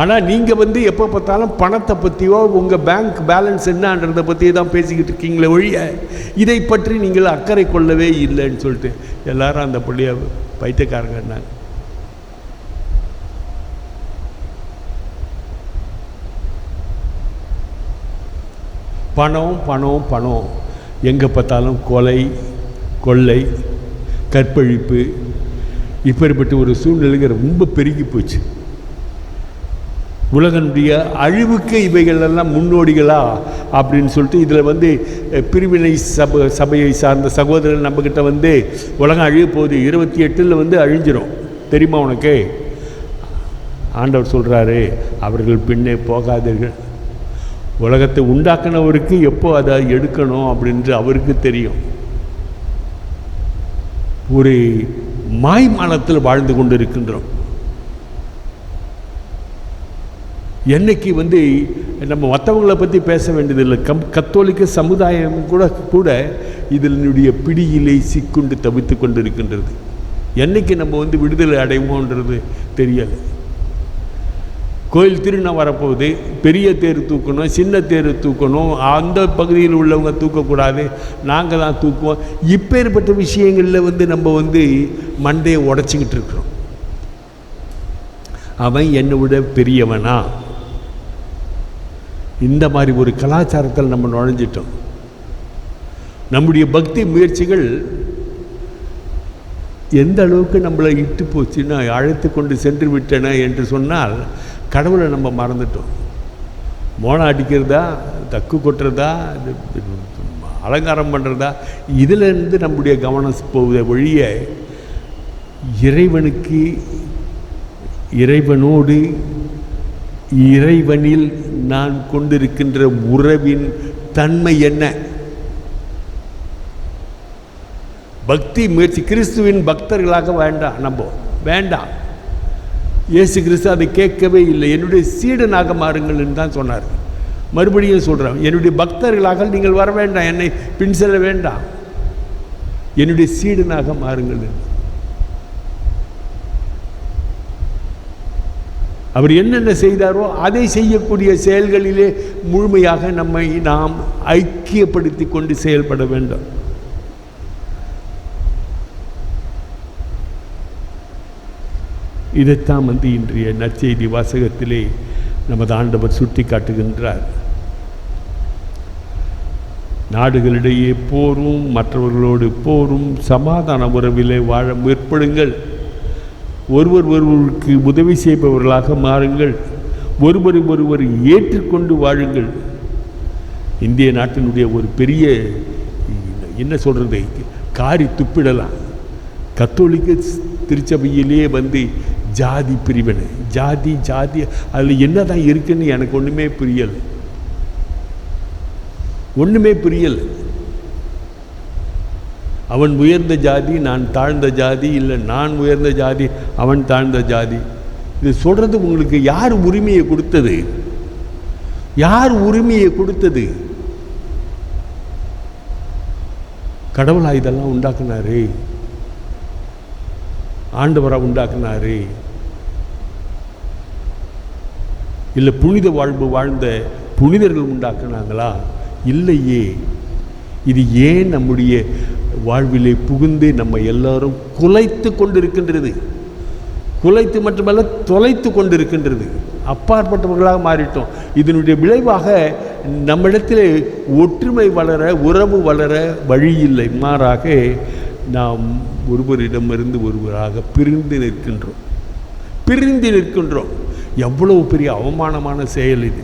ஆனால் நீங்கள் வந்து எப்போ பார்த்தாலும் பணத்தை பற்றியோ உங்கள் பேங்க் பேலன்ஸ் என்னன்றதை பற்றியே தான் பேசிக்கிட்டு இருக்கீங்களே ஒழிய இதை பற்றி நீங்கள் அக்கறை கொள்ளவே இல்லைன்னு சொல்லிட்டு எல்லாரும் அந்த பிள்ளைய பைத்தியக்காரங்கன்னாங்க. பணம் பணம் பணம், எங்கே பார்த்தாலும் கொலை, கொள்ளை, கற்பழிப்பு, இப்பேற்பட்ட ஒரு சூழ்நிலைங்க ரொம்ப பெருகி போச்சு. உலகனுடைய அழிவுக்கு இவைகளெல்லாம் முன்னோடிகளா அப்படின்னு சொல்லிட்டு இதில் வந்து பிரிவினை சபையை சார்ந்த சகோதரர்கள் நம்மக்கிட்ட வந்து உலகம் அழிய போகுது, 28 வந்து அழிஞ்சிடும் தெரியுமா உனக்கு? ஆண்டவர் சொல்கிறாரு, அவர்கள் பின்னே போகாதீர்கள். உலகத்தை உண்டாக்குனவருக்கு எப்போ அதை எடுக்கணும் அப்படின்ட்டு அவருக்கு தெரியும். ஒரு மாய்மாலத்தில் வாழ்ந்து கொண்டு இருக்கின்றோம். என்னைக்கு வந்து நம்ம மற்றவங்களை பற்றி பேச வேண்டியதில்லை, கத்தோலிக்க சமுதாயம் கூட இதனுடைய பிடியிலே சிக்குண்டு தவித்து கொண்டு இருக்கின்றது. என்னைக்கு நம்ம வந்து விடுதலை அடைவோன்றது தெரியலை. கோயில் திருநாள் வரப்போகுது, பெரிய தேர் தூக்கணும், சின்ன தேர் தூக்கணும், அந்த பகுதியில் உள்ளவங்க தூக்கக்கூடாது, நாங்கள் தான் தூக்குவோம். இப்பேற்பட்ட விஷயங்களில் வந்து நம்ம வந்து மண்டையை உடச்சிக்கிட்டு இருக்கிறோம். அவன் என்னை விட பெரியவனா? இந்த மாதிரி ஒரு கலாச்சாரத்தில் நம்ம நுழைஞ்சிட்டோம். நம்முடைய பக்தி முயற்சிகள் எந்த அளவுக்கு நம்மளை இட்டு போச்சுன்னா, அழைத்து கொண்டு சென்று விட்டன என்று சொன்னால் கடவுளை நம்ம மறந்துட்டோம். மோனம் அடிக்கிறதா, தக்கு கொட்டுறதா, அலங்காரம் பண்ணுறதா, இதிலேருந்து நம்முடைய கவனம் போவதை ஒழிய இறைவனுக்கு, இறைவனோடு, இறைவனில் நான் கொண்டிருக்கின்ற உறவின் தன்மை என்ன? பக்தி முயற்சி கிறிஸ்துவின் பக்தர்களாக வேண்டாம். இயேசு கிறிஸ்து அதை கேட்கவே இல்லை. என்னுடைய சீடனாக மாறுங்கள்னு தான் சொன்னார். மறுபடியும் சொல்கிறேன், என்னுடைய பக்தர்களாக நீங்கள் வர வேண்டாம், என்னை பின் செல்ல வேண்டாம், என்னுடைய சீடனாக மாறுங்கள். அவர் என்னென்ன செய்தாரோ அதை செய்யக்கூடிய செயல்களிலே முழுமையாக நம்மை நாம் ஐக்கியப்படுத்தி கொண்டு செயல்பட வேண்டும். இதைத்தான் வந்து இன்றைய நற்செய்தி வாசகத்திலே நமது ஆண்டவர் சுட்டி காட்டுகின்றார். நாடுகளிடையே போரும், மற்றவர்களோடு போரும், சமாதான உறவிலே வாழ முற்படுங்கள். ஒருவருக்கு உதவி செய்பவர்களாக மாறுங்கள். ஒருவர் ஏற்றுக்கொண்டு வாழுங்கள். இந்திய நாட்டினுடைய ஒரு பெரிய என்ன சொல்கிறது, காரி துப்பிடலாம். கத்தோலிக்க திருச்சபையிலே வந்து ஜாதி பிரிவினை, ஜாதி அதில் என்ன தான் இருக்குன்னு எனக்கு ஒன்றுமே புரியலை. அவன் உயர்ந்த ஜாதி, நான் தாழ்ந்த ஜாதி, இல்லை நான் உயர்ந்த ஜாதி, அவன் தாழ்ந்த ஜாதி. இது சொல்கிறது உங்களுக்கு யார் உரிமையை கொடுத்தது? யார் உரிமையை கொடுத்தது? கடவுளா இதெல்லாம் உண்டாக்குனாரு? ஆண்டவராக உண்டாக்குனாரு? இல்லை புனித வாழ்வு வாழ்ந்த புனிதர்கள் உண்டாக்குனாங்களா? இல்லையே. இது ஏன் நம்முடைய வாழ்விலே புகுந்து நம்ம எல்லாரும் குலைத்து கொண்டிருக்கின்றது? குலைத்து மட்டுமல்ல, தொலைத்து கொண்டிருக்கின்றது. அப்பாற்பட்டவர்களாக மாறிட்டோம். இதனுடைய விளைவாக நம்மிடத்தில் ஒற்றுமை வளர, உறவு வளர வழி இல்லை. மாறாக நாம் ஒருவரிடமிருந்து ஒருவராக பிரிந்து நிற்கின்றோம். எவ்வளவு பெரிய அவமானமான செயல் இது!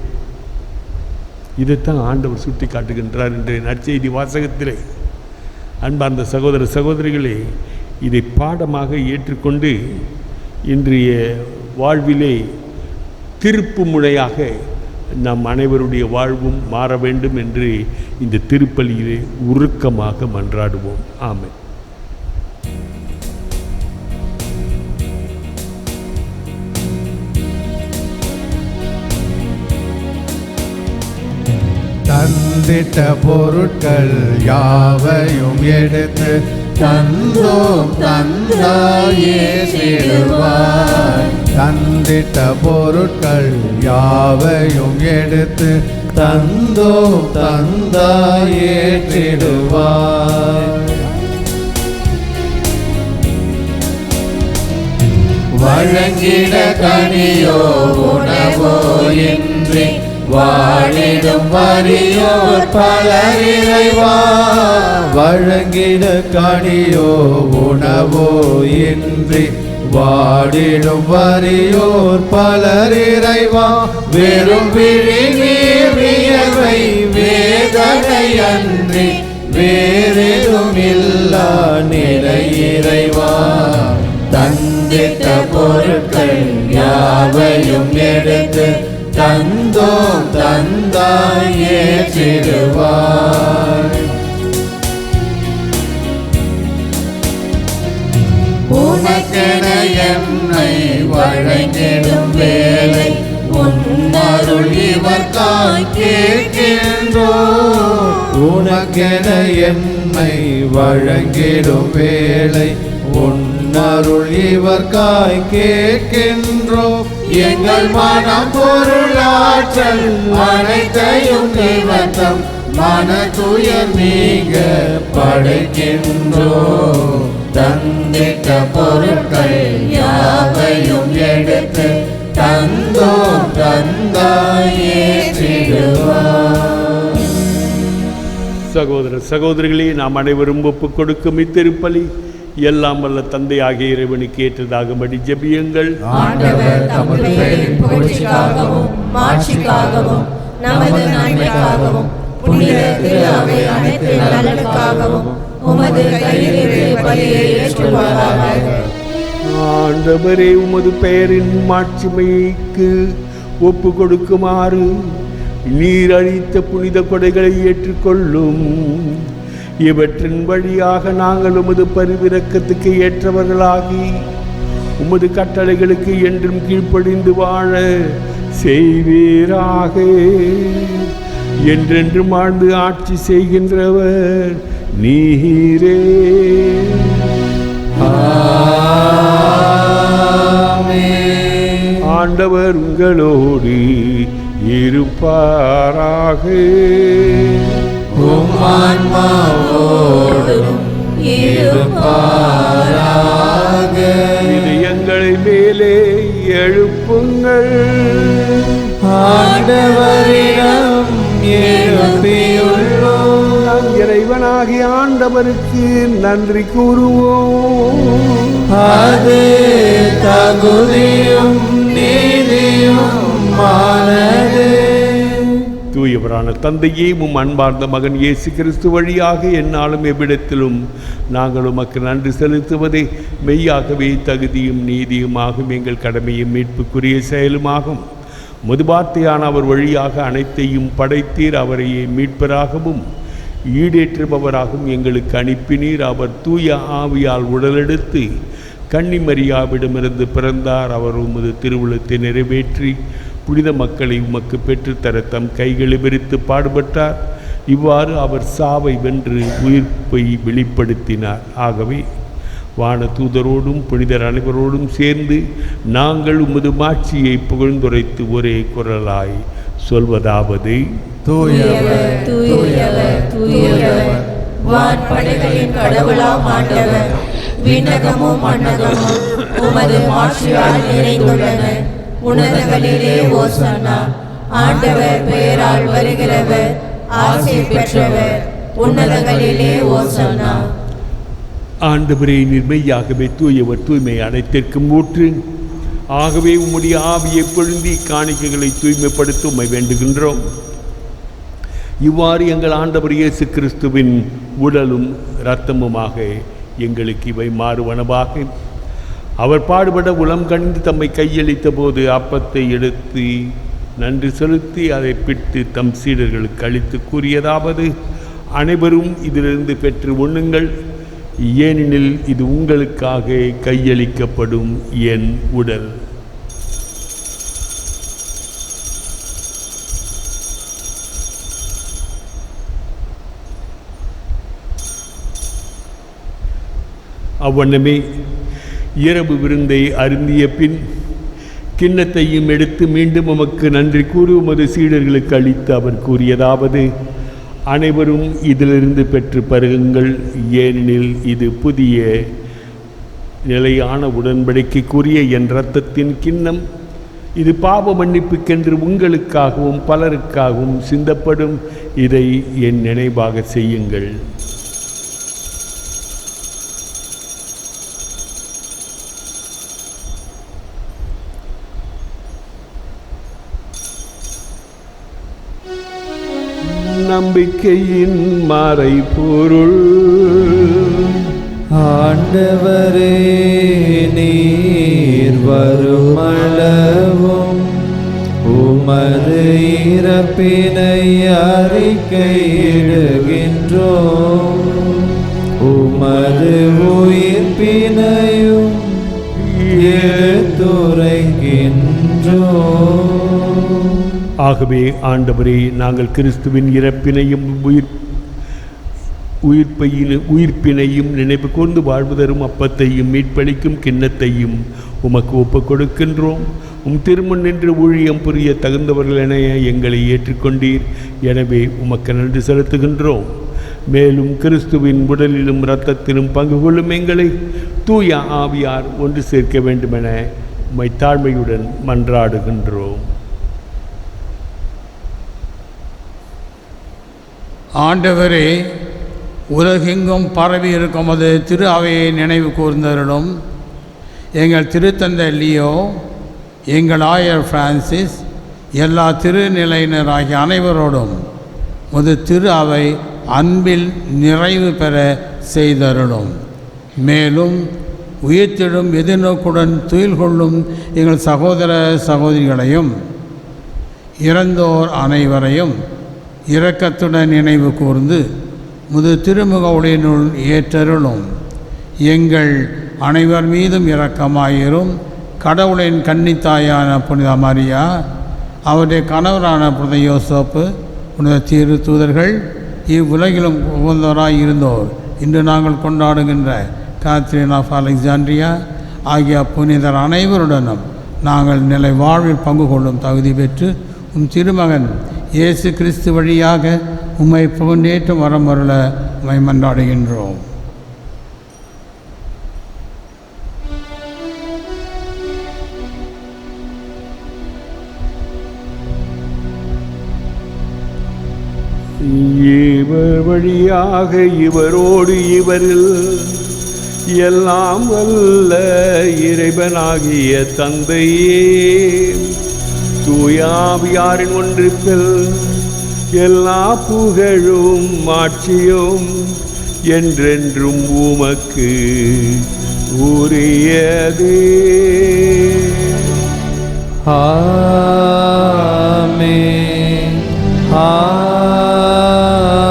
இதைத்தான் ஆண்டவர் சுட்டி காட்டுகின்றார் இன்றைய நற்செய்தி வாசகத்திலே. அன்பார்ந்த சகோதர சகோதரிகளே, இதை பாடமாக ஏற்றுக்கொண்டு இன்றைய வாழ்விலே திருப்பு முனையாக நம் அனைவருடைய வாழ்வும் மாற வேண்டும் என்று இந்த திருப்பலியிலே உருக்கமாக மன்றாடுவோம். ஆமென். தந்திட்ட பொருட்கள் யாவையும் எடுத்து தந்தோம் தந்தாயே சிடுவாய். தந்திட்ட பொருட்கள் யாவையும் எடுத்து தந்தோம் தந்தாயே சிடுவாய். வழங்கிட கனியோ உணவோ இன்றி வாழிடும் வறியோர் பலர் இறைவா. வழங்கிட கனியோ உணவோ இன்றி வாடிடும் வறியோர் பலர் இறைவா. வெறும் விழி நீர் வியர்வை வேதனை அன்றி வேறெதும் இல்லா நிலை இறைவா. தந்திட்ட பொருட்கள் யாவையும் எடுத்து தந்தோம் தந்தாயே சிடுவாய். உனக்கென என்னை வழங்கிடும் வேலை உன்னருள் இவர்காய் கேட்கின்றோம். உனக்கென என்னை வழங்கிடும் வேலை உன்னருள் இவர்காய் கேட்கின்றோம். எங்கள் மனம் பொருளாற்றல் அனைத்தையும் இவர்தம் மன துயர் நீங்க படைக்கின்றோம். தந்திட்ட பொருட்கள் யாவையும் எடுத்து தந்தோம் தந்தாயே சிடுவாய். சகோதர சகோதரிகளே, நாம் அனைவரும் ஒப்புக் கொடுக்கும் இத்திருப்பலி எல்லாம் வல்ல தந்தையாகிய இறைவனுக்கு ஏற்றதாகும்படி ஜெபியுங்கள். ஆண்டவர் தமது பெயரின் புகழ்ச்சிக்காகவும் மாட்சிக்காகவும் நமது நன்மைக்காகவும் புனித திரு அவை அனைத்து நலனுக்காகவும் உமது கையிலிருந்து பலியை ஏற்றுக்கொள்வாராக. ஆண்டவரே, உமது பெயரின் மாட்சிமைக்கு ஒப்பு கொடுக்குமாறு நீர் அளித்த புனித கொடைகளை ஏற்றுக்கொள்ளும். இவற்றின் வழியாக நாங்கள் உமது பரிவிரக்கத்துக்கு ஏற்றவர்களாகி உமது கட்டளைகளுக்கு என்றும் கீழ்ப்படிந்து வாழ செய்வீராக. என்றென்றும் வாழ்ந்து ஆட்சி செய்கின்றவர் நீரே. ஆண்டவர் உங்களோடு இருப்பாராக. இதயங்களை மேலே எழுப்புங்கள். ஆண்டவரிடம் எழுப்பியுள்ளோம். நம் இறைவனாகிய ஆண்டவருக்கு நன்றி கூறுவோம். அது தகுதியும் நீதியும் மானது. தூயவரான தந்தையே, உம் அன்பார்ந்த மகன் இயேசு கிறிஸ்து வழியாக எந்நாளும் எவ்விடத்திலும் நாங்கள் உமக்கு நன்றி செலுத்துவதே மெய்யாகவே தகுதியும் நீதியுமாகும், எங்கள் கடமையும் மீட்புக்குரிய செயலுமாகும். முதுபார்த்தையான அவர் வழியாக அனைத்தையும் படைத்தீர். அவரையே மீட்பராகவும் ஈடேற்றுபவராகவும் எங்களுக்கு அனுப்பினீர். அவர் தூய ஆவியால் உடலெடுத்து கன்னிமரியாவிடமிருந்து பிறந்தார். அவர் உமது திருவுளத்தை நிறைவேற்றி புனித மக்களை உமக்கு பெற்றுத்தர தம் கைகளை விரித்து பாடுபட்டார். இவ்வாறு அவர் சாவை வென்று உயிர்ப்பை வெளிப்படுத்தினார். ஆகவே வான தூதரோடும் புனிதர் அனைவரோடும் சேர்ந்து நாங்கள் உமது மாட்சியை புகழ்ந்துரைத்து ஒரே குரலாய் சொல்வதாவது: தூயவர் தூயவர் தூயவர், வான்படைகளின் கடவுளாம் ஆண்டவர், விண்ணகமும் மண்ணகமும் உமது மாட்சியால் நிறைந்துள்ளன. உன்னதங்களிலே ஓசன்னா. ஆண்டவர் பெயரால் வருகிறவர் ஆசை பெற்றவர். உன்னதங்களிலே ஓசன்னா. ஆண்டவரே, நிர்மையாகவே தூயவர், தூய்மை அனைத்திற்கும் ஊற்று. ஆகவே உம்முடைய ஆவியை பொழுந்தி காணிக்கைகளை தூய்மைப்படுத்த உம்மை வேண்டுகின்றோம். இவ்வாறு எங்கள் ஆண்டவர் இயேசு கிறிஸ்துவின் உடலும் இரத்தமுமாக எங்களுக்கு இவை மாறுவனவாக. அவர் பாடுபட உளம் கணிந்து தம்மை கையளித்த போது அப்பத்தை எடுத்து நன்றி செலுத்தி அதை பிட்டு தம் சீடர்களுக்கு அளித்து கூறியதாவது: அனைவரும் இதிலிருந்து பெற்று உண்ணுங்கள், ஏனெனில் இது உங்களுக்காக கையளிக்கப்படும் என் உடல். அவ்வண்ணமே இரவு விருந்தை அருந்திய பின் கிண்ணத்தையும் எடுத்து மீண்டும் உமக்கு நன்றி கூறி உமது சீடர்களுக்கு அளித்து அவர் கூறியதாவது: அனைவரும் இதிலிருந்து பெற்று பருகுங்கள், ஏனெனில் இது புதிய நிலையான உடன்படிக்கைக்குரிய என் இரத்தத்தின் கிண்ணம். இது பாவ மன்னிப்புக்கென்று உங்களுக்காகவும் பலருக்காகவும் சிந்தப்படும். இதை என் நினைவாக செய்யுங்கள். நம்பிக்கையின் மறைபொருள். ஆண்டவரே, நீர் வருமளவும் உமது இறப்பினை அறிக்கையிடுகின்றோம், உமது உயிர்ப்பினையும் எடுத்துரைக்கின்றோம். ஆகவே ஆண்டவரே, நாங்கள் கிறிஸ்துவின் இறப்பினையும் உயிர்ப்பினையும் நினைவு கூர்ந்து வாழ்வுதரும் அப்பத்தையும் மீட்பளிக்கும் கிண்ணத்தையும் உமக்கு ஒப்புக் கொடுக்கின்றோம். திருமுன் நின்று ஊழியம் புரிய தகுந்தவர்கள் என எங்களை ஏற்றுக்கொண்டீர். எனவே உமக்கு நன்றி செலுத்துகின்றோம். மேலும் கிறிஸ்துவின் உடலிலும் இரத்தத்திலும் பங்கு கொள்ளும் எங்களை தூய ஆவியார் ஒன்று சேர்க்க வேண்டுமென உம்மை தாழ்மையுடன் மன்றாடுகின்றோம். ஆண்டவரே, உலகெங்கும் பரவி இருக்கும் அது திரு அவையை நினைவு கூர்ந்தருளும். எங்கள் திருத்தந்தை லியோ, எங்கள் ஆயர் பிரான்சிஸ், எல்லா திருநிலையினராகிய அனைவரோடும் முது திரு அவை அன்பில் நிறைவு பெற செய்தருளும். மேலும் உயிர்த்தெழும் எதிர்நோக்குடன் துயில் கொள்ளும் எங்கள் சகோதர சகோதரிகளையும் இறந்தோர் அனைவரையும் இரக்கத்துடன் நினைவு கூர்ந்து முது திருமுக உடையினுள் ஏற்றருளும். எங்கள் அனைவர் மீதும் இரக்கமாயிரும். கடவுளின் கன்னித்தாயான புனித மரியா, அவருடைய கணவரான புனித யோசேப்பு, புனித திரு தூதர்கள், இவ்வுலகிலும் உகந்தவராய் இருந்தோர் இன்று நாங்கள் கொண்டாடுகின்ற காத்ரீன் ஆஃப் அலெக்சாண்ட்ரியா ஆகிய புனிதர் அனைவருடனும் நாங்கள் நிலை வாழ்வில் பங்கு கொள்ளும் தகுதி பெற்று திருமகன் இயேசு கிறிஸ்து வழியாக உம்மை புகழ்ந்தேற்றும் வரம் அருள உம்மை மன்றாடுகின்றோம். இவர் வழியாக இவரோடு இவரில் எல்லாம் வல்ல இறைவனாகிய தந்தையே, தூயாவியாரின் ஒன்றிப்பில் எல்லா புகழும் ஆட்சியும் என்றென்றும் உமக்கு உரியதே. ஆமென்,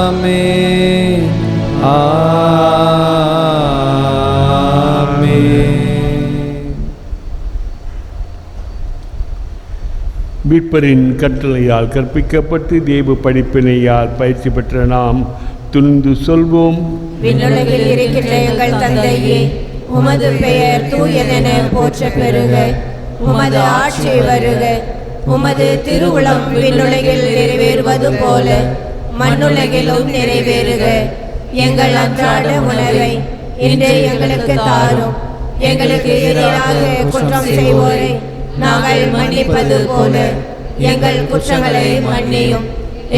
ஆமென். மீட்பரின் கட்டளையால் கற்பிக்கப்பட்டு தேவ படிப்பினையால் பயிற்சி பெற்ற நாம் துணிந்து சொல்வோம். விண்ணுலகில் இருக்கின்ற எங்கள் தந்தையே, உமது பெயர் தூயதென போற்ற பெறுக. உமது ஆட்சி வருக. உமது திருவுளம் விண்ணுலகில் நிறைவேறுவது போல மண்ணுலகிலும் நிறைவேறுக. எங்கள் அன்றாட உணவை இன்று எங்களுக்கு தாரும். எங்களுக்கு எதிராக குற்றம் செய்வோரை நாங்கள் மன்னிப்பது போல எங்கள் குற்றங்களை மன்னியும்.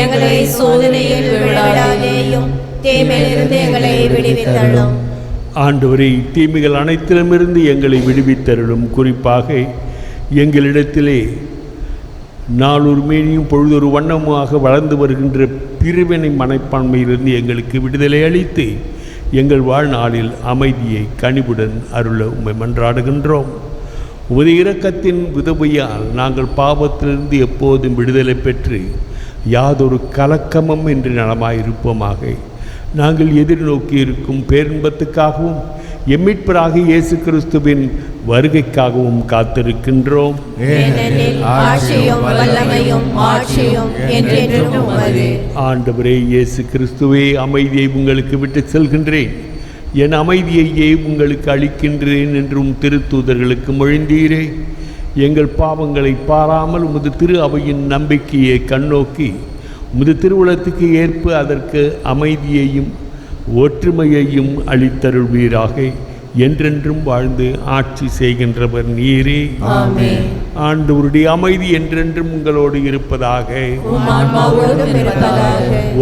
எங்களை சோதனையில் விடாதேயும், தீமையிலிருந்து எங்களை விடுவித்தள்ளும். ஆண்டவரே, தீமைகள் அனைத்திலுமிருந்து எங்களை விடுவித்தருளும். குறிப்பாக எங்களிடத்திலே நாளொரு மேனியும் பொழுதொரு வண்ணமாக வளர்ந்து வருகின்ற பிரிவினை மனப்பான்மையிலிருந்து எங்களுக்கு விடுதலை அளித்து எங்கள் வாழ்நாளில் அமைதியை கனிவுடன் அருள உம்மை மன்றாடுகின்றோம். உமது இரக்கத்தின் உதவியால் நாங்கள் பாவத்திலிருந்து எப்போதும் விடுதலை பெற்று யாதொரு கலக்கமும் என்று நலமாயிருப்போமாக. நாங்கள் எதிர்நோக்கி இருக்கும் பேரின்பத்துக்காகவும் எம்மிட்பராக இயேசு கிறிஸ்துவின் வருகைக்காகவும் காத்திருக்கின்றோம். ஆண்டவரே இயேசு கிறிஸ்துவே, அமைதியை உங்களுக்கு விட்டு செல்கின்றேன், என் அமைதியையே உங்களுக்கு அளிக்கின்றேன் என்றும் திருத்தூதர்களுக்கு மொழிந்தீரே. எங்கள் பாவங்களை பாராமல் உமது திரு அவையின் நம்பிக்கையை கண்ணோக்கி உமது திருவுளத்துக்கு ஏற்ப அதற்கு அமைதியையும் ஒற்றுமையையும் அளித்தருள்வீராக. என்றென்றும் வாழ்ந்து ஆட்சி செய்கின்றவர் நீரே. ஆண்டவருடைய அமைதி என்றென்றும் உங்களோடு இருப்பதாக.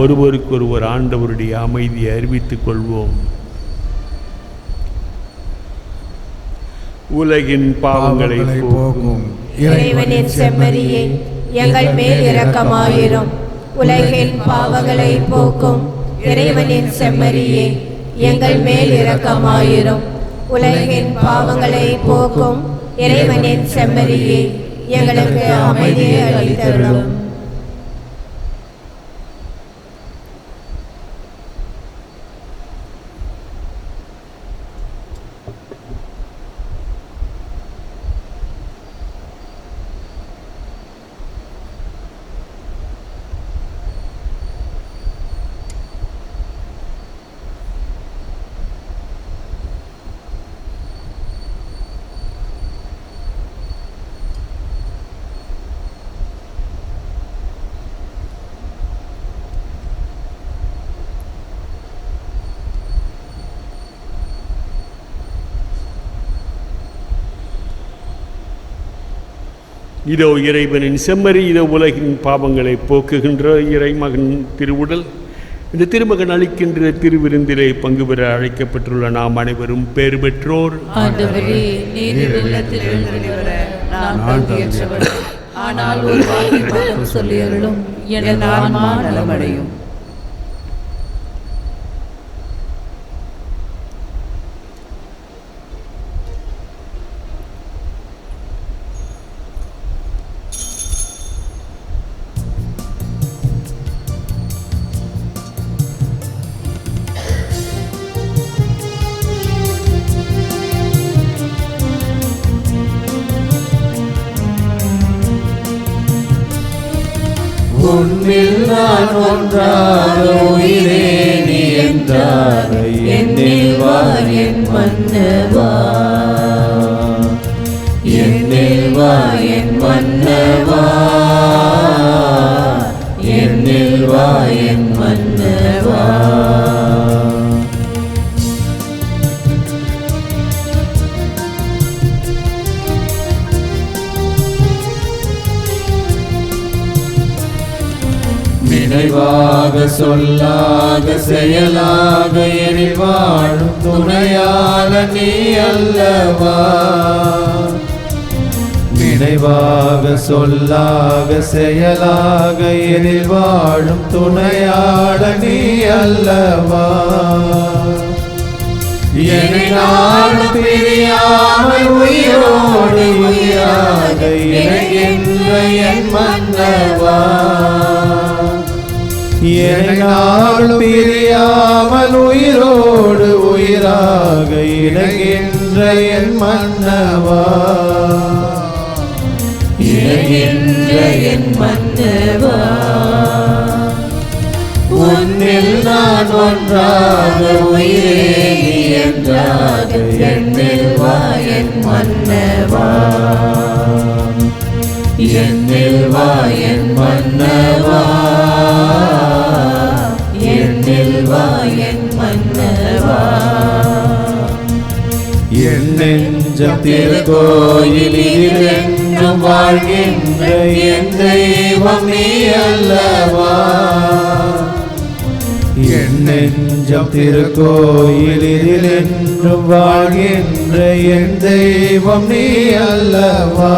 ஒருவருக்கொருவர் ஆண்டவருடைய அமைதியை அறிவித்துக் கொள்வோம். உலகின் பாவங்களை போக்கும் இறைவனின் செம்மறியே, எங்கள் மேல் இரக்கமாயிரும். உலகின் பாவங்களை போக்கும் இறைவனின் செம்மறியே, எங்கள் மேல் இரக்கமாயிரும். உலகின் பாவங்களை போக்கும் இறைவனின் செம்மறியே, எங்களுக்கு அமைதியை அளித்தருளும். இதோ இறைவனின் செம்மறி, இதோ உலகின் பாவங்களை போக்குகின்ற இறைமகன் திருவுடல். இந்த திருமகன் அளிக்கின்ற திருவிருந்திலே பங்கு பெற அழைக்கப்பட்டுள்ள நாம் அனைவரும் பேறு பெற்றோர். ஆனால் ஒரு வார்த்தை சொல்லியருளும், என் ஆன்மா நலமடையும். உன்னில் நான் ஒன்றாக உயிரே நீ என்றார், என்னில் வா என் மன்னவா, என்னில் வா என் மன்னவா, என்னில் வா என் மன்னவா. நினைவாக சொல்லாக செயலாக எனில் வாழும் துணையாள நீ அல்லவா. நினைவாக சொல்லாக செயலாக எனில் வாழும் துணையாள நீ அல்லவா. என்னால் பிரியாமல் உயிரோடு உயிராக இணைகின்ற என் மன்னவா. என்னால் பிரியாமல் உயிரோடு உயிராக இணைகின்ற என் மன்னவா. வாழ்கின்ற என் மன்னவா, உன்னில் நான் ஒன்றாக உயிரே நீ என்றாக என்னில் வா என் மன்னவா, என்னில் வா என் மன்னவா, என்னில் வா என் மன்னவா. என் நெஞ்சம் திருக்கோயிலில் என்றும் வாழ்கின்ற என் தெய்வம் நீ அல்லவா. என் நெஞ்சம் திருக்கோயிலில் என்றும் வாழ்கின்ற என் தெய்வம் நீ அல்லவா.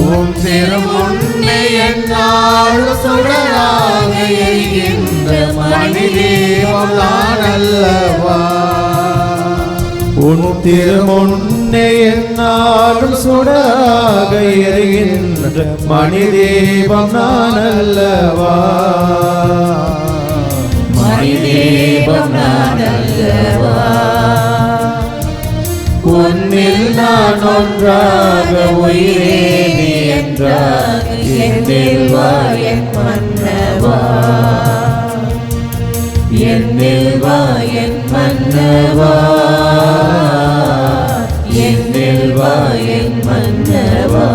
உன் திருமுன்னே என்னாலும் சுடராக எரிகின்ற மணி தெய்வம் நான் அல்லவா. உன் திருமுன்னே என்னாலும் சுடராக எரிகின்ற மணி தெய்வம் நான் அல்லவா. மணி தெய்வம் நான் அல்லவா. உன்னில் நான் ஒன்றாக உயிரே நீ என்றாக என்னில் வா என் மன்னவா, என்னில் வா என் மன்னவா, என்னில் வா என் மன்னவா.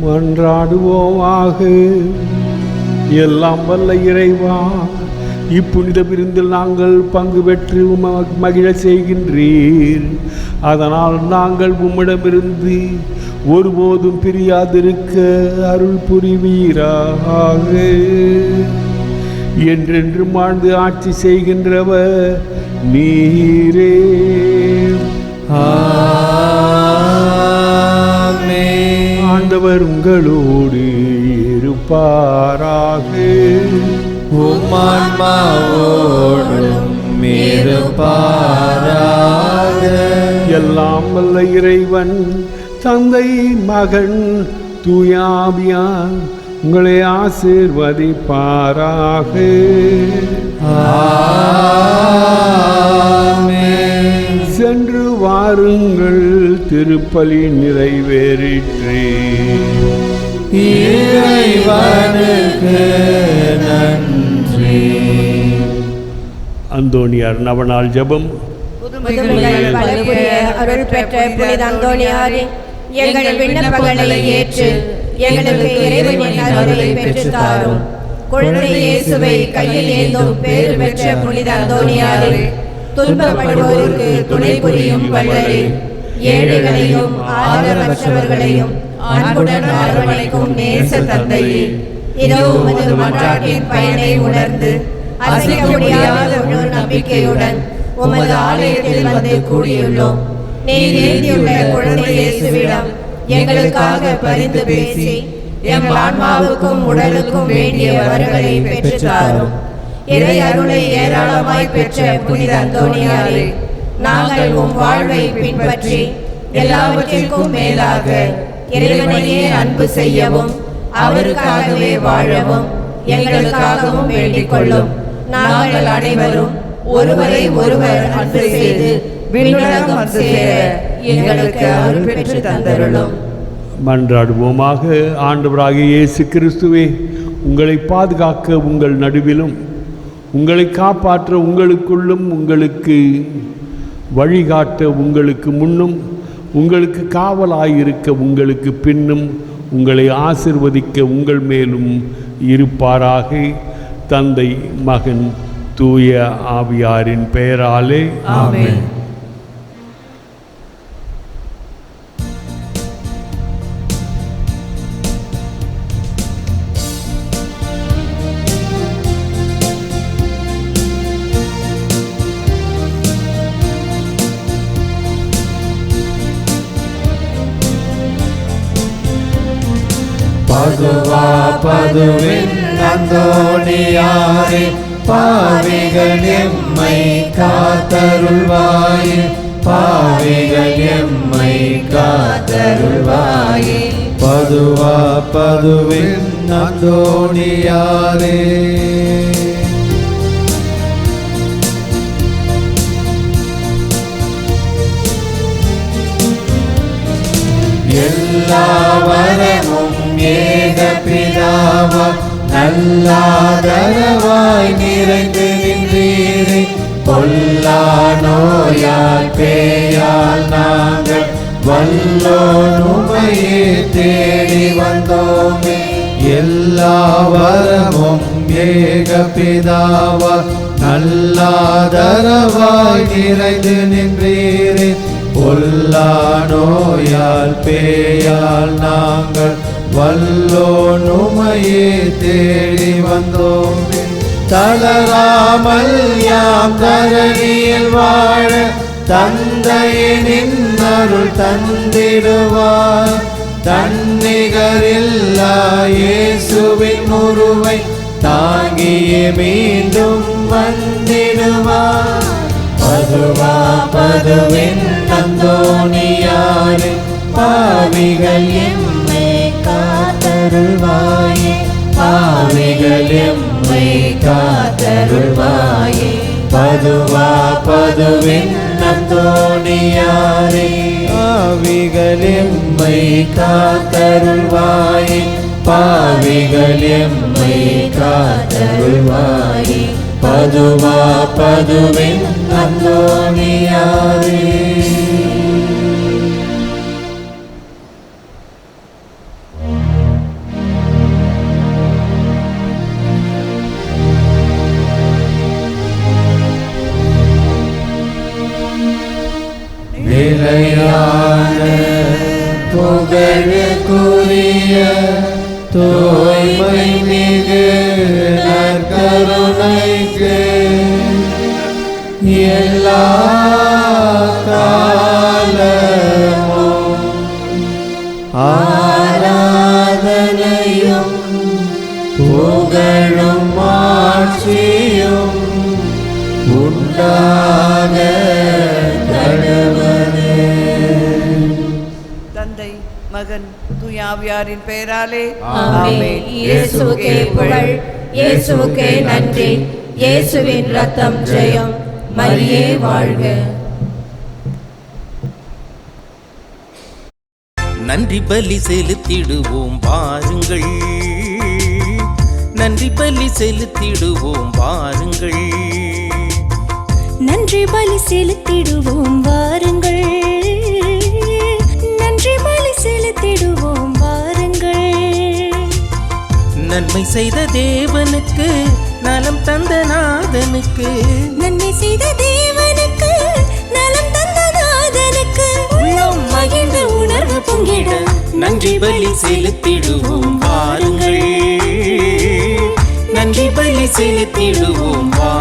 மன்றாடுவோமாக. எல்லாம் வல்ல இறைவா, இப்புனித விருந்தில் நாங்கள் பங்கு பெற்று மகிழ செய்கின்றீர். அதனால் நாங்கள் உம்மிடமிருந்து ஒருபோதும் பிரியாதிருக்க அருள் புரிவீராக. என்றென்றும் வாழ்ந்து ஆட்சி செய்கின்றவர் நீரே. ஆண்டவர் உங்களோடு இருப்பாராக. உம் ஆன்மாவோடும் இருப்பாராக. எல்லாம் வல்ல இறைவன் தந்தை மகன் தூயாவியான் உங்களை ஆசீர்வதிப்பாராக. சென்று வாருங்கள், திருப்பலி நிறைவேறிற்றே. இறைவனுக்கு நன்றி. அந்தோணியார் நவநாள் ஜெபம். புதுமைகள் பல புரிய அருள் பெற்ற புனித அந்தோணியாரே, எங்கள் விண்ணப்பங்களை ஏற்று எங்களுக்கு இறைவனின் அருளை பெற்றுத் தாரும். குழந்தை இயேசுவை கையில் ஏந்தும் பேறு பெற்ற புனித அந்தோணியாரே, துன்பப்படுவோருக்கு துணை புரியும் வள்ளலே, ஏழைகளையும் ஆதரவற்றவர்களையும் அன்புடன் அரவணைக்கும் நேச தந்தையே, இதோ உமது மன்றாட்டின் பயனை உணர்ந்து அசைக்க முடியாத ஒரு நம்பிக்கையுடன் உமது ஆலயத்தில் வந்து கூடியுள்ளோம். நீர் ஏந்தியுள்ள குழந்தை இயேசுவிடம் எங்களுக்காக பரிந்து பேசி எம் ஆன்மாவுக்கும் உடலுக்கும் வேண்டிய வரங்களை பெற்றுத்தாரும். இறை அருளை ஏராளமாய் பெற்ற புனித அந்தோணியாரே, நாங்கள் உம் வாழ்வை பின்பற்றி எல்லாவற்றிற்கும் மேலாக இறைவனையே அன்பு செய்யவும் அவருக்காகவே வாழவும் எங்களுக்காகவும் வேண்டிக் கொள்ளும். நாங்கள் அனைவரும் ஒருவரை ஒருவர் அன்பு செய்து விண்ணுலகம் சேர எங்களுக்கு அருள் பெற்று தந்தருளும். மன்றாடுவோமாக. ஆண்டவராகிய இயேசு கிறிஸ்துவே, உங்களை பாதுகாக்க உங்கள் நடுவிலும், உங்களை காப்பாற்ற உங்களுக்குள்ளும், உங்களுக்கு வழிகாட்ட உங்களுக்கு முன்னும், உங்களுக்கு காவலாயிருக்க உங்களுக்கு பின்னும், உங்களை ஆசிர்வதிக்க உங்கள் மேலும் இருப்பாராக. தந்தை மகன் தூய ஆவியாரின் பெயராலே ஆமென். பதுவா பதுவின் அந்தோணியாரே பாவிகள் எம்மை காத்தருள்வாயே பாவிகள் எம்மை காத்தருள்வாயே பதுவா பதுவின் அந்தோணியாரே எல்லா வரமும் ஏக பிதாவா நல்லாதரவாய் நிறைந்து நின்றீரே பொல்லா நோயால் பேயால் நாங்கள் வல்லோனுமையே தேடி வந்தோமே எல்லா வரமும் ஏக பிதாவா நல்லாதரவாய் நிறைந்து நின்றீரே பொல்லா நோயால் பேயால் நாங்கள் வல்லோனுமையே தேடி வந்தோமே தளராமல் யாம் தரணியில் வாழ தந்தையின் அருள் தந்திடுவார் தன்னிகரில்லா இயேசுவின் உருவை தாங்கியே மீண்டும் வந்திடுவார் பதுவா பதுவின் அந்தோணியாரே பாவிகள் எம்மை காத்தருள்வாயே பாவிகள் எம்மை காத்தருள்வாயே பதுவா பதுவின் அந்தோணியாரே பாவிகள் எம்மை காத்தருள்வாயே பாவிகள் எம்மை காத்தருள்வாயே பதுவா பதுவின் அந்தோணியாரே நிலையான புகழுக்குரிய தூய்மை மிகு நற்கருணைக்கு எல்லா காலமும் ஆராதனையும் புகழும் ஆட்சியும் உண்டாக கடவுளே. தந்தை மகன் தூயாவியாரின் பெயராலே ஆமென். இயேசுவுக்கே புகழ், இயேசுவுக்கே நன்றி, இயேசுவின் ரத்தம் ஜெயம், மரியே வாழ்க. நன்றி பலி செலுத்திடுவோம் வாருங்கள், நன்றி பலி செலுத்திடுவோம் வாருங்கள், நன்றி பலி செலுத்திடுவோம் வாருங்கள், நன்றி பலி செலுத்திடுவோம் வாருங்கள். நன்மை செய்த தேவனுக்கு நலம் தந்த நாதனுக்கு, நன்மை செய்த தேவனுக்கு நலம் தந்த நாதனுக்கு உள்ளம் மகிழ்ந்து உணர்வு பொங்கிட நன்றி பலி செலுத்திடுவோம் வாருங்கள், நன்றி பலி செலுத்திடுவோம் வாருங்கள்.